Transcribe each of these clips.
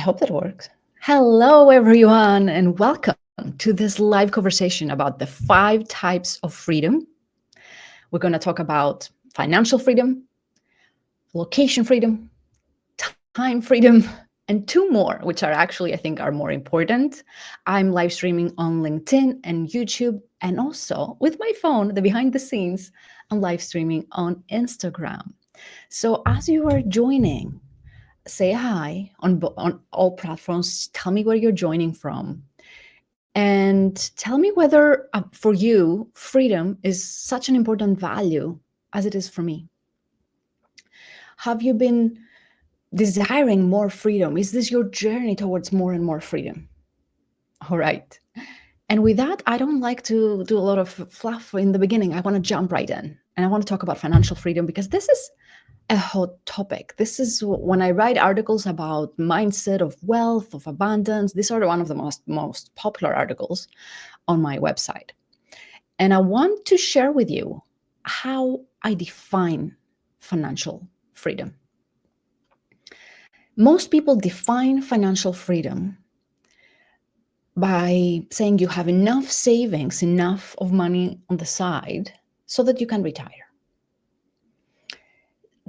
hope that works. Hello, everyone, and welcome to this live conversation about the 5 types of freedom. We're going to talk about financial freedom, location freedom, time freedom, and 2 more, which are actually, I think, are more important. I'm live streaming on LinkedIn and YouTube, and also with my phone, the behind the scenes, I'm live streaming on Instagram. So as you are joining, say hi on all platforms. Tell me where you're joining from. And tell me whether for you, freedom is such an important value as it is for me. Have you been desiring more freedom? Is this your journey towards more and more freedom? All right. And with that, I don't like to do a lot of fluff in the beginning. I want to jump right in. And I want to talk about financial freedom because this is a hot topic. This is when I write articles about mindset of wealth, of abundance. These are one of the most popular articles on my website. And I want to share with you how I define financial freedom. Most people define financial freedom by saying you have enough savings, enough of money on the side so that you can retire.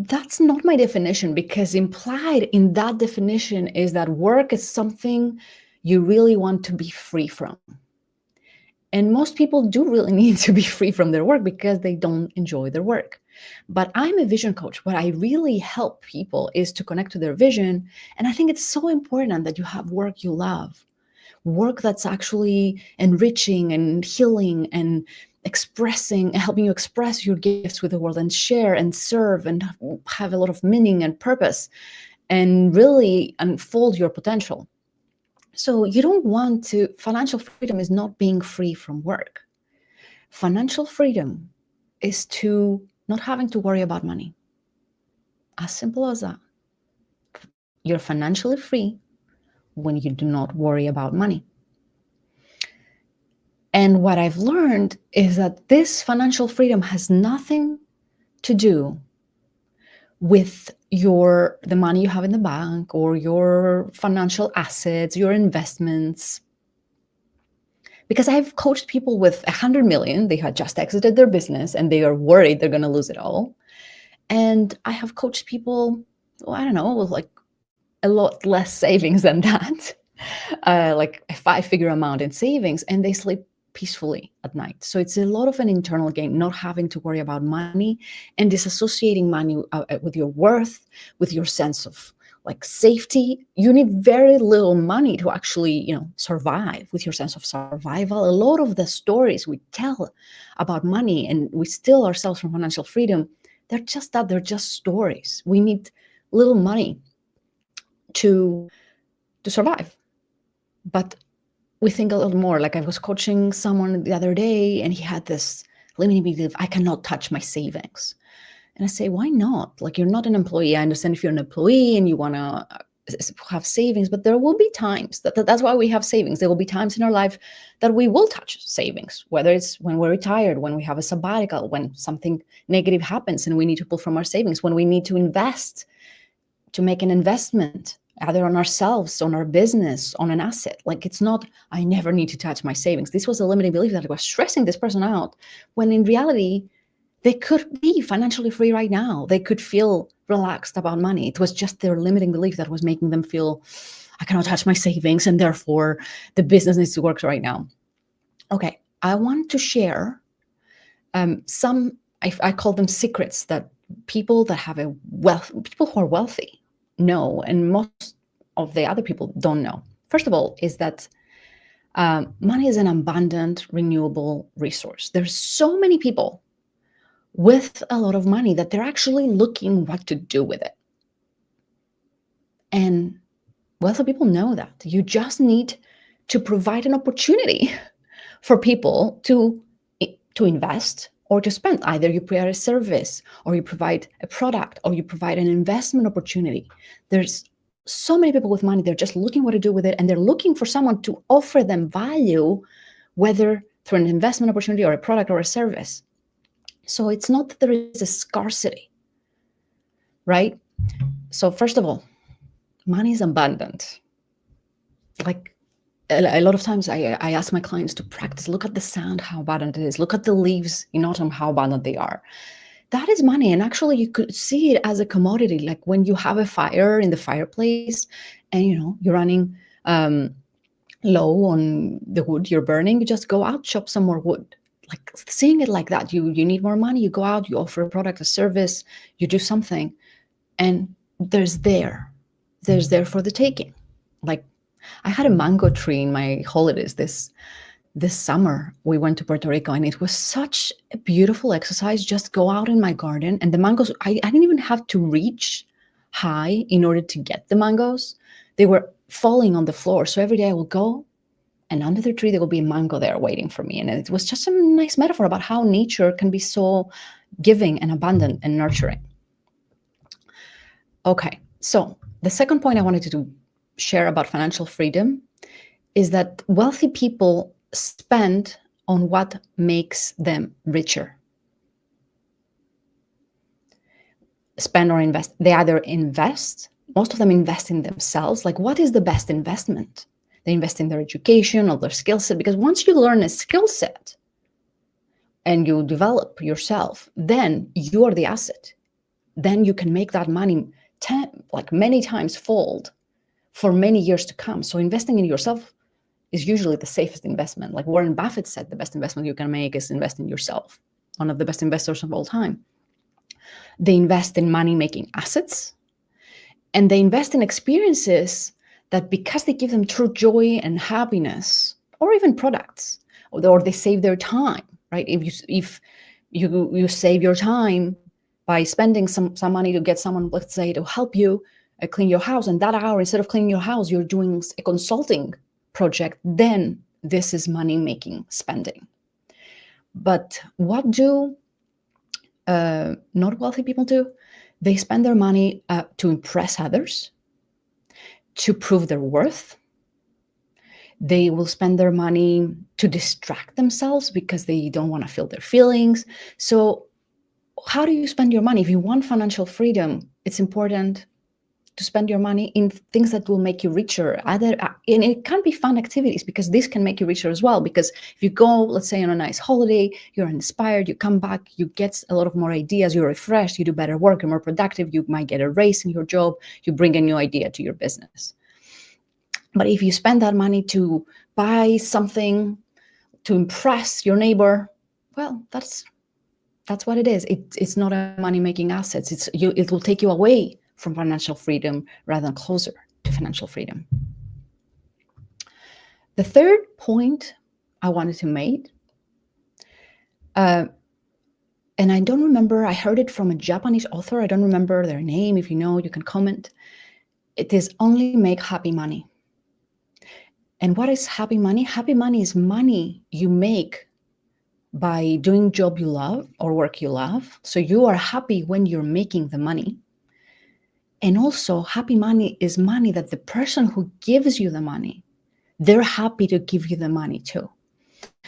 That's not my definition, because implied in that definition is that work is something you really want to be free from. And most people do really need to be free from their work because they don't enjoy their work. But I'm a vision coach. What I really help people is to connect to their vision. And I think it's so important that you have work you love, work that's actually enriching and healing and expressing, helping you express your gifts with the world and share and serve and have a lot of meaning and purpose and really unfold your potential. So you don't want to, financial freedom is not being free from work. Financial freedom is to not having to worry about money. As simple as that. You're financially free when you do not worry about money. And what I've learned is that this financial freedom has nothing to do with the money you have in the bank or your financial assets, your investments. Because I've coached people with 100 million, they had just exited their business and they are worried they're going to lose it all. And I have coached people, I don't know, with like a lot less savings than that, like a 5-figure amount in savings, and they sleep peacefully at night. So it's a lot of an internal gain, not having to worry about money and disassociating money with your worth, with your sense of like safety. You need very little money to actually, survive, with your sense of survival. A lot of the stories we tell about money and we steal ourselves from financial freedom, they're just stories. We need little money to survive. But we think a little more. Like I was coaching someone the other day and he had this limiting belief, I cannot touch my savings. And I say, why not? Like, you're not an employee. I understand if you're an employee and you want to have savings, but there will be times that's why we have savings. There will be times in our life that we will touch savings, whether it's when we're retired, when we have a sabbatical, when something negative happens and we need to pull from our savings, when we need to invest, to make an investment, either on ourselves, on our business, on an asset. Like, it's not, I never need to touch my savings. This was a limiting belief that was stressing this person out, when in reality, they could be financially free right now. They could feel relaxed about money. It was just their limiting belief that was making them feel, I cannot touch my savings, and therefore the business needs to work right now. Okay, I want to share some, I call them secrets, that people that have people who are wealthy know, and most of the other people don't know. First of all, is that money is an abundant, renewable resource. There's so many people with a lot of money that they're actually looking what to do with it. And wealthy people know that. You just need to provide an opportunity for people to invest or to spend. Either you provide a service, or you provide a product, or you provide an investment opportunity. There's so many people with money, they're just looking what to do with it, and they're looking for someone to offer them value, whether through an investment opportunity or a product or a service. So it's not that there is a scarcity, right? So first of all, money is abundant. like a lot of times I ask my clients to practice, look at the sand, how abundant it is, look at the leaves in autumn, how abundant they are. That is money. And actually you could see it as a commodity, like when you have a fire in the fireplace and you're running low on the wood you're burning, you just go out, chop some more wood. Like seeing it like that, you need more money, you go out, you offer a product, a service, you do something, and there's there for the taking. Like I had a mango tree in my holidays this summer. We went to Puerto Rico and it was such a beautiful exercise. Just go out in my garden and the mangoes, I didn't even have to reach high in order to get the mangoes. They were falling on the floor. So every day I will go and under the tree, there will be a mango there waiting for me. And it was just a nice metaphor about how nature can be so giving and abundant and nurturing. Okay, so the second point I wanted to share about financial freedom is that wealthy people spend on what makes them richer. Spend or invest. They either invest, most of them invest in themselves. Like, what is the best investment? They invest in their education or their skill set, because once you learn a skill set and you develop yourself, then you are the asset. Then you can make that money many times fold for many years to come. So investing in yourself is usually the safest investment. Like Warren Buffett said, the best investment you can make is invest in yourself. One of the best investors of all time. They invest in money-making assets, and they invest in experiences that, because they give them true joy and happiness, or even products, or they save their time, right? If you save your time by spending some money to get someone, let's say, to help you clean your house, and that hour, instead of cleaning your house, you're doing a consulting project, then this is money-making spending. But what do not wealthy people do? They spend their money to impress others, to prove their worth. They will spend their money to distract themselves because they don't want to feel their feelings. So how do you spend your money? If you want financial freedom, it's important to spend your money in things that will make you richer. And it can be fun activities, because this can make you richer as well. Because if you go, let's say, on a nice holiday, you're inspired, you come back, you get a lot of more ideas, you're refreshed, you do better work, you're more productive, you might get a raise in your job, you bring a new idea to your business. But if you spend that money to buy something to impress your neighbor, well, that's what it is. It's not a money-making asset. It will take you away from financial freedom rather than closer to financial freedom. The third point I wanted to make, and I don't remember, I heard it from a Japanese author, I don't remember their name. If you know, you can comment. It is only make happy money. And what is happy money? Happy money is money you make by doing job you love or work you love. So you are happy when you're making the money. And also, happy money is money that the person who gives you the money, they're happy to give you the money too.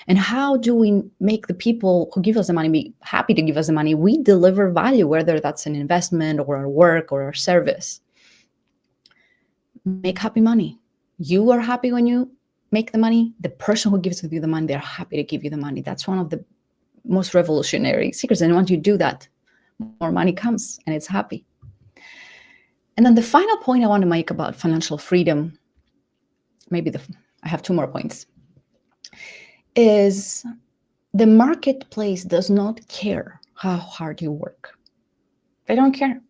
And how do we make the people who give us the money be happy to give us the money? We deliver value, whether that's an investment or our work or our service. Make happy money. You are happy when you make the money. The person who gives you the money, they're happy to give you the money. That's one of the most revolutionary secrets. And once you do that, more money comes and it's happy. And then the final point I want to make about financial freedom, I have two more points, is the marketplace does not care how hard you work. They don't care.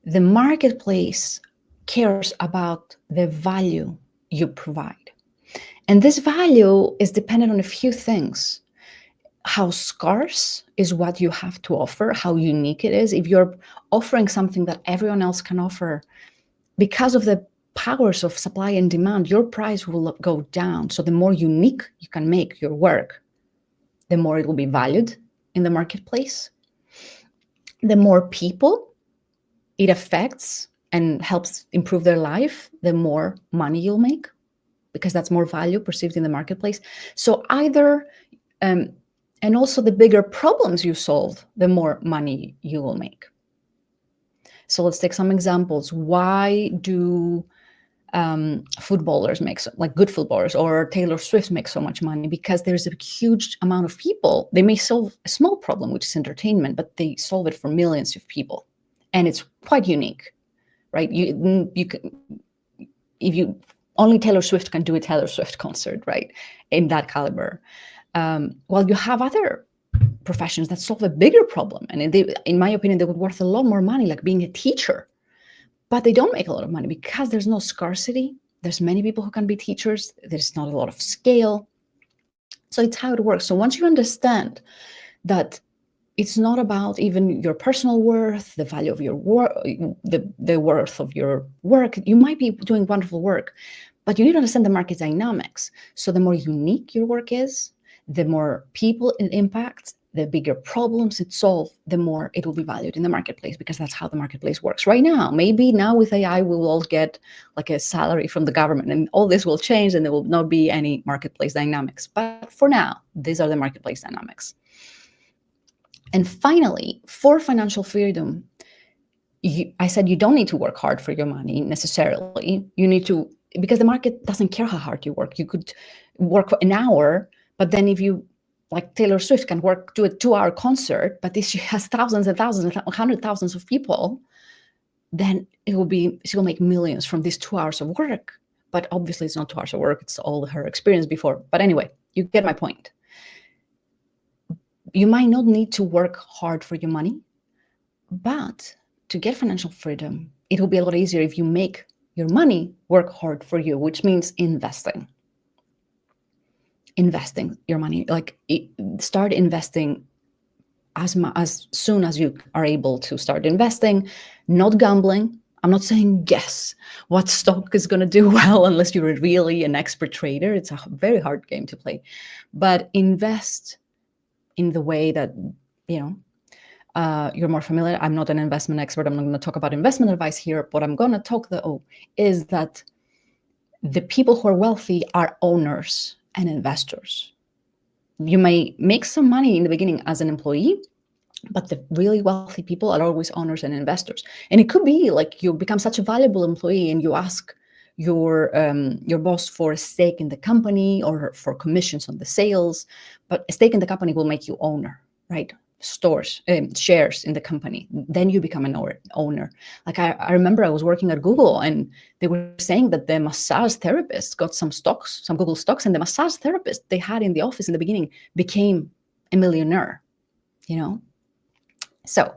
The marketplace cares about the value you provide. And this value is dependent on a few things. How scarce is what you have to offer, how unique it is. If you're offering something that everyone else can offer, because of the powers of supply and demand, your price will go down. So the more unique you can make your work, the more it will be valued in the marketplace. The more people it affects and helps improve their life, the more money you'll make, because that's more value perceived in the marketplace. So either, and also the bigger problems you solve, the more money you will make. So let's take some examples. Why do footballers make like good footballers, or Taylor Swift makes so much money? Because there's a huge amount of people. They may solve a small problem, which is entertainment, but they solve it for millions of people, and it's quite unique, right? You can, if you only Taylor Swift can do a Taylor Swift concert, right, in that caliber. While you have other professions that solve a bigger problem, and in my opinion, they would worth a lot more money, like being a teacher. But they don't make a lot of money because there's no scarcity. There's many people who can be teachers. There's not a lot of scale. So it's how it works. So once you understand that it's not about even your personal worth, the value of your work, the worth of your work. You might be doing wonderful work, but you need to understand the market dynamics. So the more unique your work is, the more people it impacts, the bigger problems it solves, the more it will be valued in the marketplace, because that's how the marketplace works right now. Maybe now with AI, we will all get like a salary from the government, and all this will change and there will not be any marketplace dynamics. But for now, these are the marketplace dynamics. And finally, for financial freedom, I said you don't need to work hard for your money necessarily. You need to, because the market doesn't care how hard you work. You could work for an hour, but then if you, like Taylor Swift, can do a 2-hour concert, but if she has thousands and thousands and hundred thousands of people, then she will make millions from these 2 hours of work. But obviously it's not 2 hours of work, it's all her experience before. But anyway, you get my point. You might not need to work hard for your money, but to get financial freedom, it will be a lot easier if you make your money work hard for you, which means investing your money. Like, start investing as soon as you are able to start investing, not gambling. I'm not saying guess what stock is going to do well unless you're really an expert trader. It's a very hard game to play. But invest in the way that, you're more familiar. I'm not an investment expert. I'm not going to talk about investment advice here. What I'm going to talk is that the people who are wealthy are owners and investors. You may make some money in the beginning as an employee, but the really wealthy people are always owners and investors. And it could be like you become such a valuable employee and you ask your boss for a stake in the company or for commissions on the sales, but a stake in the company will make you owner, right? Shares in the company, then you become an owner. Like I remember I was working at Google and they were saying that the massage therapist got some Google stocks, and the massage therapist they had in the office in the beginning became a millionaire, So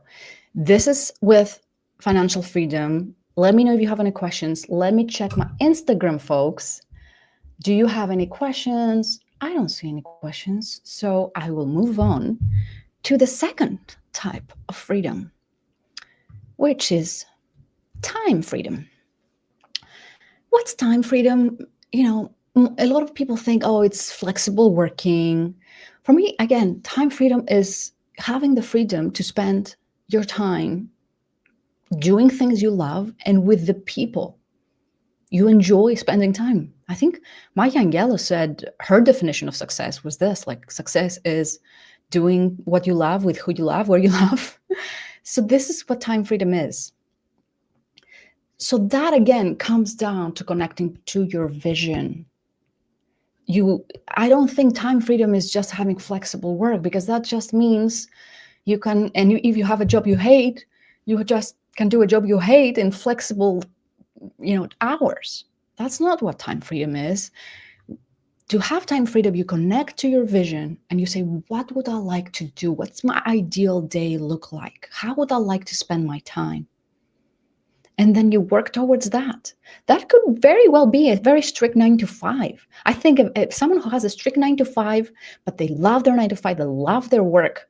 this is with financial freedom. Let me know if you have any questions. Let me check my Instagram, folks. Do you have any questions? I don't see any questions, so I will move on to the second type of freedom, which is time freedom. What's time freedom? A lot of people think, it's flexible working. For me, again, time freedom is having the freedom to spend your time doing things you love and with the people you enjoy spending time. I think Maya Angelou said her definition of success was this, like, success is doing what you love with who you love, where you love. So this is what time freedom is. So that again comes down to connecting to your vision. I don't think time freedom is just having flexible work, because that just means you can, if you have a job you hate, you just can do a job you hate in flexible, hours. That's not what time freedom is. To have time freedom, you connect to your vision and you say, what would I like to do? What's my ideal day look like? How would I like to spend my time? And then you work towards that. That could very well be a very strict 9 to 5. I think if someone who has a strict 9 to 5, but they love their 9 to 5, they love their work,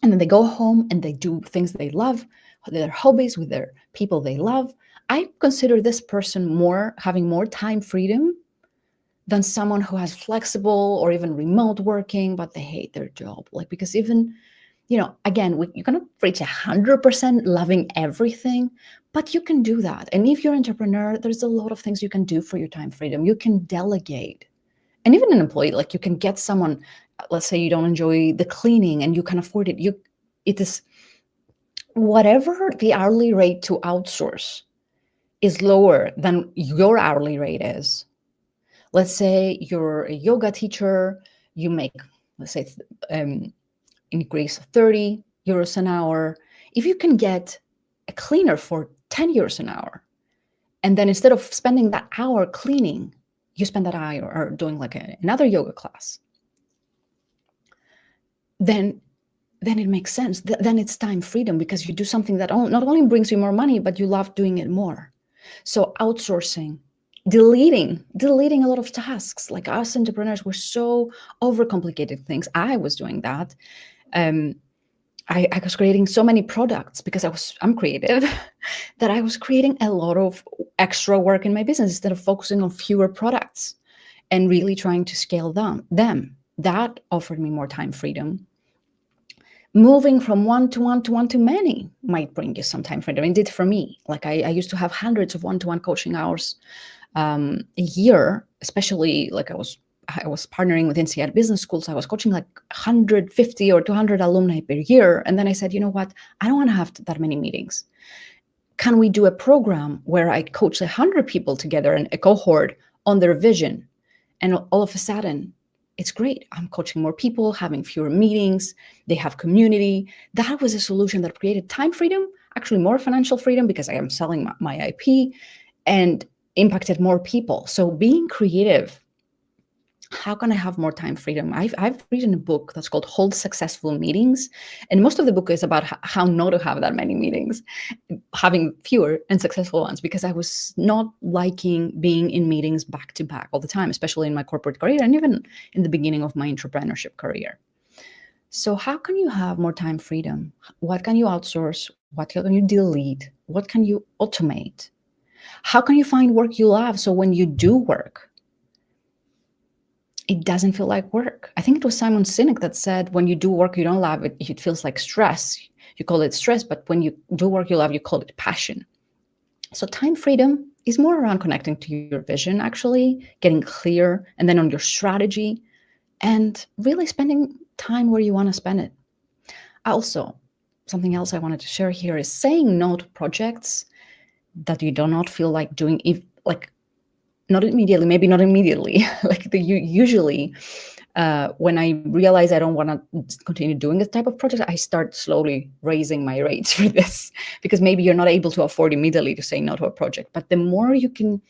and then they go home and they do things they love, their hobbies with their people they love, I consider this person having more time freedom than someone who has flexible or even remote working, but they hate their job. Because even, again, you cannot reach 100% loving everything, but you can do that. And if you're an entrepreneur, there's a lot of things you can do for your time freedom. You can delegate. And even an employee, you can get someone, let's say you don't enjoy the cleaning and you can afford it. It is whatever the hourly rate to outsource. is lower than your hourly rate is, let's say you're a yoga teacher, you make, let's say, increase 30 euros an hour. If you can get a cleaner for 10 euros an hour, and then instead of spending that hour cleaning, you spend that hour doing like another yoga class, then it makes sense. Then it's time freedom, because you do something that not only brings you more money, but you love doing it more. So outsourcing, deleting a lot of tasks. Like us entrepreneurs, we're so overcomplicated things. I was doing that. I was creating so many products because I'm creative that I was creating a lot of extra work in my business instead of focusing on fewer products and really trying to scale them. That offered me more time freedom. Moving from one to many might bring you some time freedom. It did for me. Like I used to have hundreds of one-to-one coaching hours a year, especially like I was partnering with INSEAD Business Schools. I was coaching like 150 or 200 alumni per year. And then I said, you know what? I don't want to have that many meetings. Can we do a program where I coach 100 people together in a cohort on their vision? And all of a sudden, it's great. I'm coaching more people, having fewer meetings. They have community. That was a solution that created time freedom, actually more financial freedom because I am selling my IP, and impacted more people. So being creative, how can I have more time freedom? I've written a book that's called Hold Successful Meetings. And most of the book is about how not to have that many meetings, having fewer and successful ones, because I was not liking being in meetings back to back all the time, especially in my corporate career and even in the beginning of my entrepreneurship career. So how can you have more time freedom? What can you outsource? What can you delete? What can you automate? How can you find work you love so when you do work, it doesn't feel like work? I think it was Simon Sinek that said, when you do work you don't love, it feels like stress. You call it stress, but when you do work you love, you call it passion. So time freedom is more around connecting to your vision, actually, getting clear, and then on your strategy, and really spending time where you want to spend it. Also, something else I wanted to share here is saying no to projects that you do not feel like doing, not immediately, maybe not immediately. Usually, when I realize I don't want to continue doing this type of project, I start slowly raising my rates for this, because maybe you're not able to afford immediately to say no to a project. But the more you can,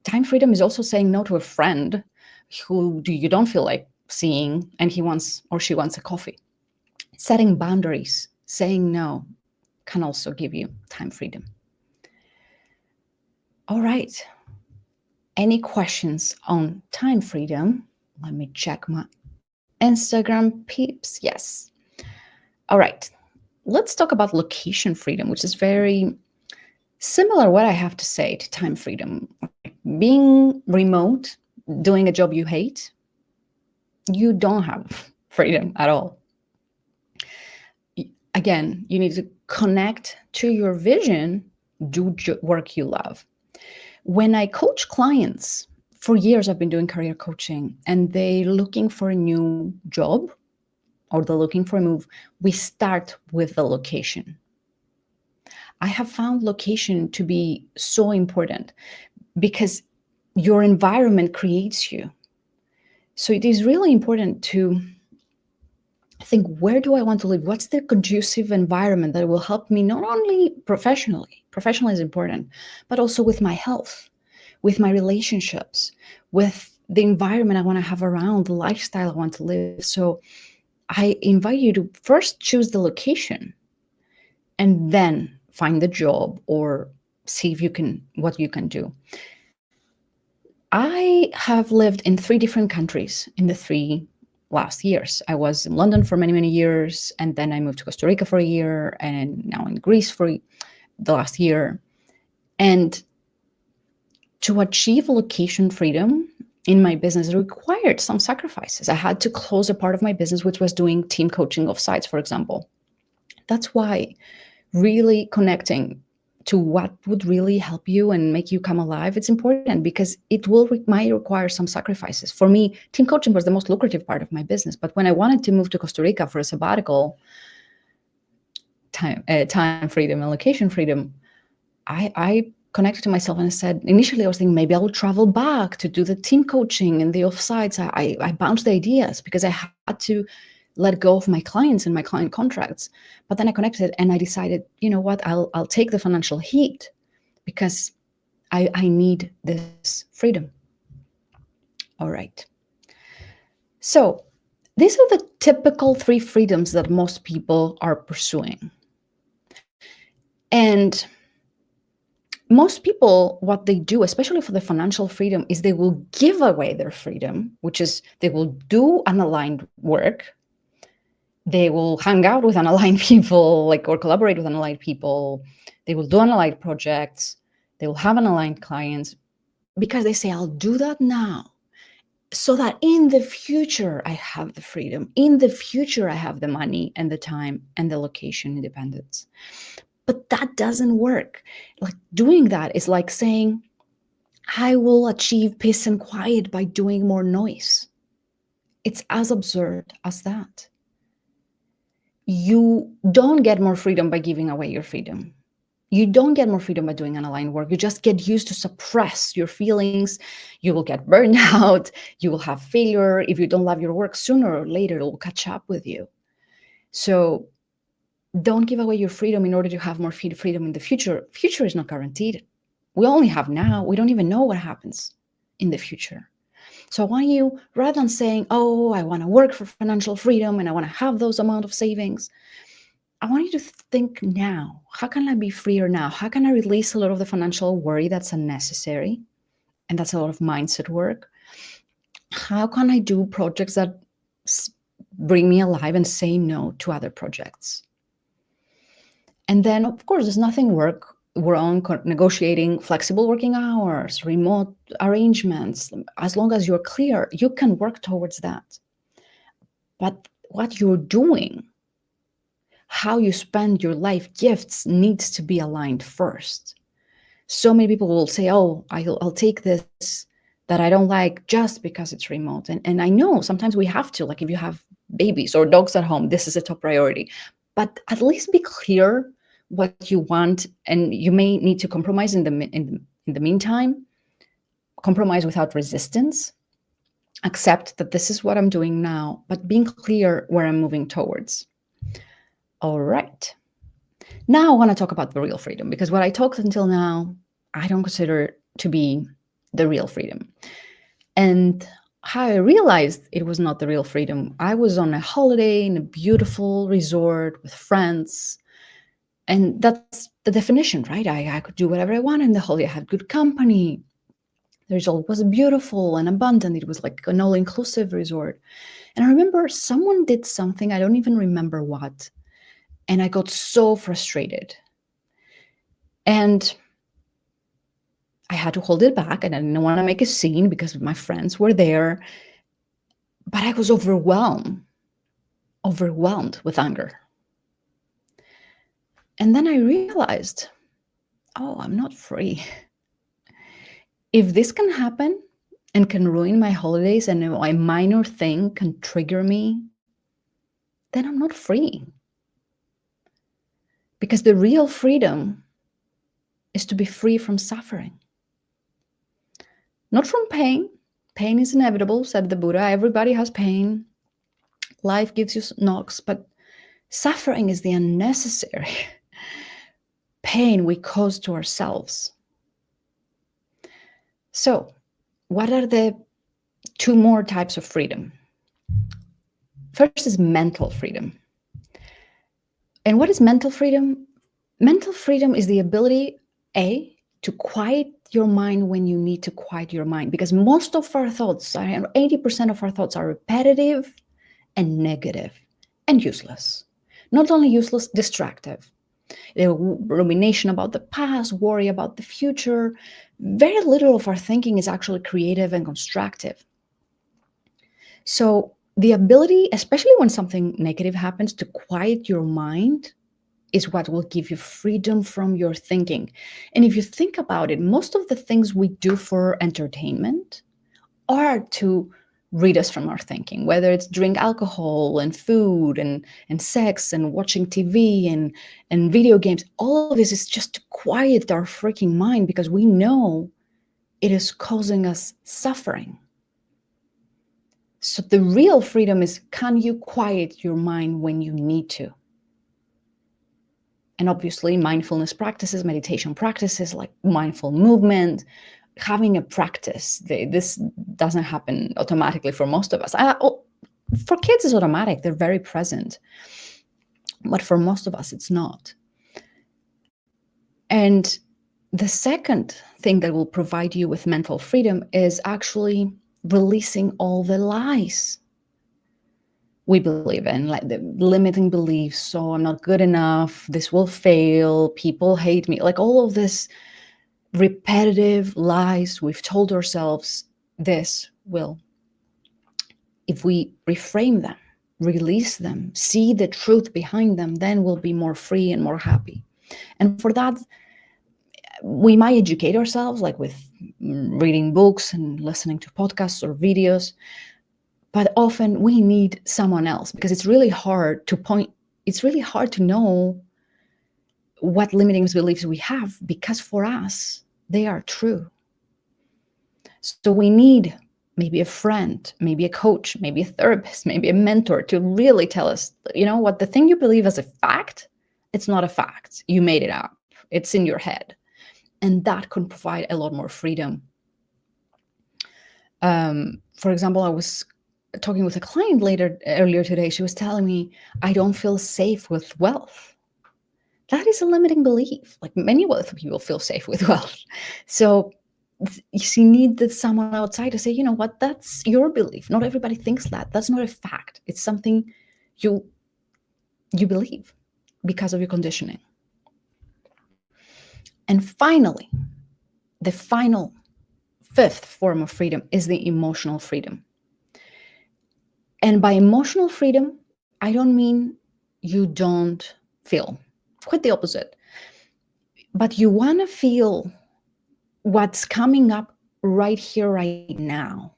time freedom is also saying no to a friend who you don't feel like seeing, and he wants or she wants a coffee. Setting boundaries, saying no, can also give you time freedom. All right. Any questions on time freedom? Let me check my Instagram peeps. Yes. All right. Let's talk about location freedom, which is very similar what I have to say to time freedom. Being remote, doing a job you hate, you don't have freedom at all. Again, you need to connect to your vision, do work you love. When I coach clients, for years I've been doing career coaching, and they're looking for a new job or they're looking for a move, we start with the location. I have found location to be so important because your environment creates you. So it is really important to think, where do I want to live? What's the conducive environment that will help me not only professionally is important, but also with my health, with my relationships, with the environment I want to have around, the lifestyle I want to live. So I invite you to first choose the location and then find the job or see if what you can do. I have lived in 3 different countries in the 3 last years. I was in London for many, many years, and then I moved to Costa Rica for a year, and now in Greece for the last year. And to achieve location freedom in my business, it required some sacrifices. I had to close a part of my business, which was doing team coaching of sites, for example. That's why really connecting to what would really help you and make you come alive, it's important, because it might require some sacrifices. For me, team coaching was the most lucrative part of my business. But when I wanted to move to Costa Rica for a sabbatical, time freedom and location freedom, I connected to myself and I said, initially I was thinking maybe I will travel back to do the team coaching and the offsites. I bounced ideas because I had to let go of my clients and my client contracts. But then I connected and I decided, you know what, I'll take the financial heat because I need this freedom. All right. So these are the typical 3 freedoms that most people are pursuing. And most people, what they do, especially for the financial freedom, is they will give away their freedom, which is they will do unaligned work. They will hang out with unaligned people, or collaborate with unaligned people. They will do unaligned projects. They will have unaligned clients because they say, I'll do that now so that in the future I have the freedom. In the future, I have the money and the time and the location independence. But that doesn't work. Doing that is like saying, I will achieve peace and quiet by doing more noise. It's as absurd as that. You don't get more freedom by giving away your freedom. You don't get more freedom by doing unaligned work. You just get used to suppress your feelings. You will get burned out. You will have failure. If you don't love your work, sooner or later, it will catch up with you. So don't give away your freedom in order to have more freedom in the future. Future is not guaranteed. We only have now. We don't even know what happens in the future. So I want you, rather than saying, oh, I want to work for financial freedom and I want to have those amount of savings, I want you to think now, how can I be freer now? How can I release a lot of the financial worry that's unnecessary? And that's a lot of mindset work. How can I do projects that bring me alive and say no to other projects? And then, of course, there's nothing wrong negotiating flexible working hours, remote arrangements. As long as you're clear, you can work towards that. But what you're doing, how you spend your life gifts, needs to be aligned first. So many people will say, oh, I'll take this that I don't like just because it's remote. And I know sometimes we have to, like if you have babies or dogs at home, this is a top priority. But at least be clear what you want, and you may need to compromise in the meantime. Compromise without resistance. Accept that this is what I'm doing now, but being clear where I'm moving towards. All right. Now I want to talk about the real freedom, because what I talked until now, I don't consider to be the real freedom. And how I realized it was not the real freedom, I was on a holiday in a beautiful resort with friends. And that's the definition, right? I could do whatever I wanted in the holiday. I had good company. The resort was beautiful and abundant. It was like an all-inclusive resort. And I remember someone did something, I don't even remember what. And I got so frustrated. And I had to hold it back, and I didn't want to make a scene because my friends were there. But I was overwhelmed with anger. And then I realized, oh, I'm not free. If this can happen and can ruin my holidays and a minor thing can trigger me, then I'm not free. Because the real freedom is to be free from suffering. Not from pain. Pain is inevitable, said the Buddha. Everybody has pain. Life gives you knocks, but suffering is the unnecessary pain we cause to ourselves. So, what are the 2 more types of freedom? First is mental freedom. And what is mental freedom? Mental freedom is the ability, to quiet your mind when you need to quiet your mind, because most of our thoughts, 80% of our thoughts, are repetitive and negative and useless. Not only useless, destructive. The rumination about the past, worry about the future. Very little of our thinking is actually creative and constructive. So the ability, especially when something negative happens, to quiet your mind is what will give you freedom from your thinking. And if you think about it, most of the things we do for entertainment are to rid us from our thinking, whether it's drink alcohol and food and sex and watching TV and video games. All of this is just to quiet our freaking mind because we know it is causing us suffering. So the real freedom is, can you quiet your mind when you need to? And obviously mindfulness practices, meditation practices like mindful movement, having a practice. This doesn't happen automatically for most of us. For kids, it's automatic. They're very present. But for most of us, it's not. And the second thing that will provide you with mental freedom is actually releasing all the lies we believe in, like the limiting beliefs. So I'm not good enough. This will fail. People hate me. Like all of this repetitive lies we've told ourselves. This will, if we reframe them, release them, see the truth behind them, then we'll be more free and more happy. And for that, we might educate ourselves, like with reading books and listening to podcasts or videos, but often we need someone else because it's really hard to know what limiting beliefs we have, because for us, they are true. So we need maybe a friend, maybe a coach, maybe a therapist, maybe a mentor to really tell us, you know what, the thing you believe as a fact, it's not a fact. You made it up. It's in your head. And that can provide a lot more freedom. For example, I was talking with a client earlier today. She was telling me, I don't feel safe with wealth. That is a limiting belief. Like many wealthy people feel safe with wealth. So you need someone outside to say, you know what, that's your belief. Not everybody thinks that. That's not a fact. It's something you believe because of your conditioning. And finally, the final fifth form of freedom is the emotional freedom. And by emotional freedom, I don't mean you don't feel. Quite the opposite. But you want to feel what's coming up right here, right now.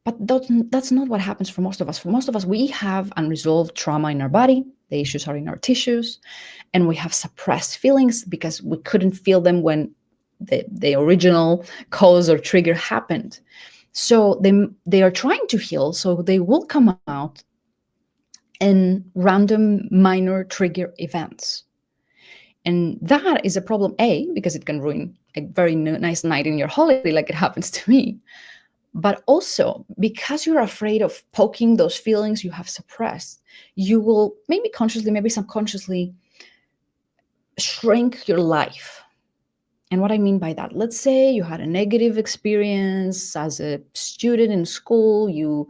But that's not what happens for most of us. For most of us, we have unresolved trauma in our body. The issues are in our tissues. And we have suppressed feelings because we couldn't feel them when the original cause or trigger happened. So they are trying to heal, so they will come out in random minor trigger events. And that is a problem, A, because it can ruin a very nice night in your holiday like it happens to me. But also because you're afraid of poking those feelings you have suppressed, you will maybe consciously, maybe subconsciously shrink your life. And what I mean by that, let's say you had a negative experience as a student in school, you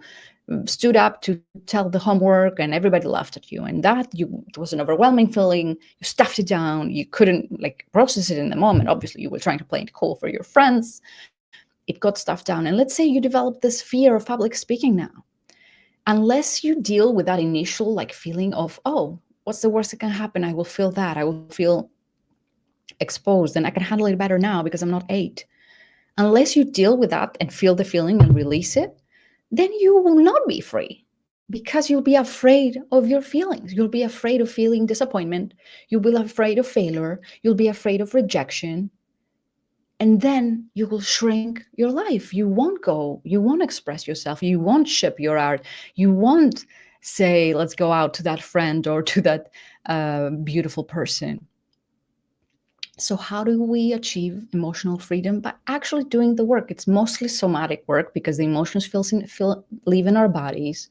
stood up to tell the homework and everybody laughed at you. And it was an overwhelming feeling. You stuffed it down. You couldn't process it in the moment. Obviously, you were trying to play it cool for your friends. It got stuffed down. And let's say you developed this fear of public speaking now. Unless you deal with that initial feeling of, oh, what's the worst that can happen? I will feel that. I will feel exposed and I can handle it better now because I'm not 8. Unless you deal with that and feel the feeling and release it, then you will not be free because you'll be afraid of your feelings. You'll be afraid of feeling disappointment. You'll be afraid of failure. You'll be afraid of rejection. And then you will shrink your life. You won't go. You won't express yourself. You won't ship your art. You won't say, let's go out to that friend or to that beautiful person. So how do we achieve emotional freedom? By actually doing the work. It's mostly somatic work because the emotions live in our bodies.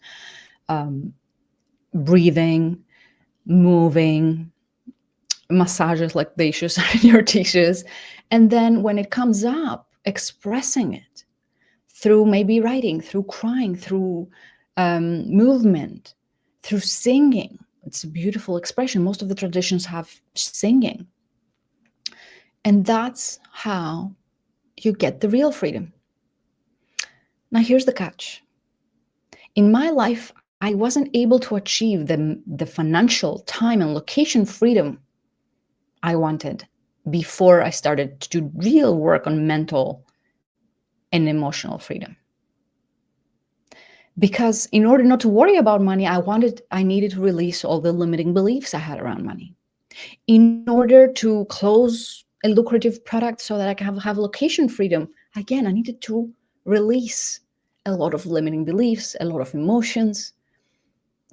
Breathing, moving, massages like the issues are in your tissues. And then when it comes up, expressing it through maybe writing, through crying, through movement, through singing. It's a beautiful expression. Most of the traditions have singing. And that's how you get the real freedom. Now, here's the catch. In my life, I wasn't able to achieve the financial, time, and location freedom I wanted before I started to do real work on mental and emotional freedom. because in order not to worry about money, I needed to release all the limiting beliefs I had around money. In order to close a lucrative product so that I can have location freedom, again, I needed to release a lot of limiting beliefs, a lot of emotions.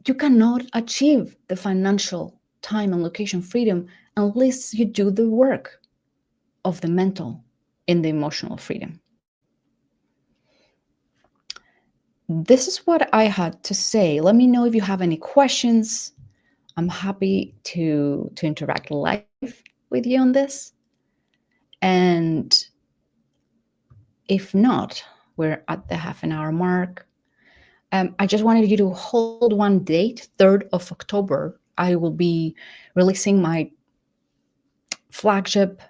You cannot achieve the financial time and location freedom unless you do the work of the mental and the emotional freedom. This is what I had to say. Let me know if you have any questions. I'm happy to interact live with you on this. And if not, we're at the half an hour mark. I just wanted you to hold one date, 3rd of October. I will be releasing my flagship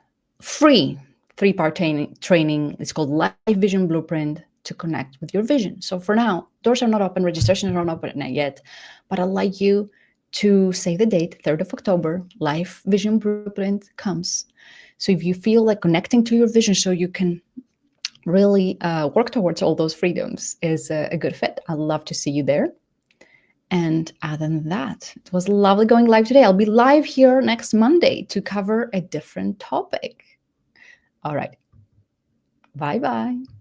free 3-part training. It's called Life Vision Blueprint to connect with your vision. So for now, doors are not open, registration is not open yet, but I'd like you to save the date, 3rd of October, Life Vision Blueprint comes. So if you feel like connecting to your vision so you can really work towards all those freedoms is a good fit. I'd love to see you there. And other than that, it was lovely going live today. I'll be live here next Monday to cover a different topic. All right. Bye-bye.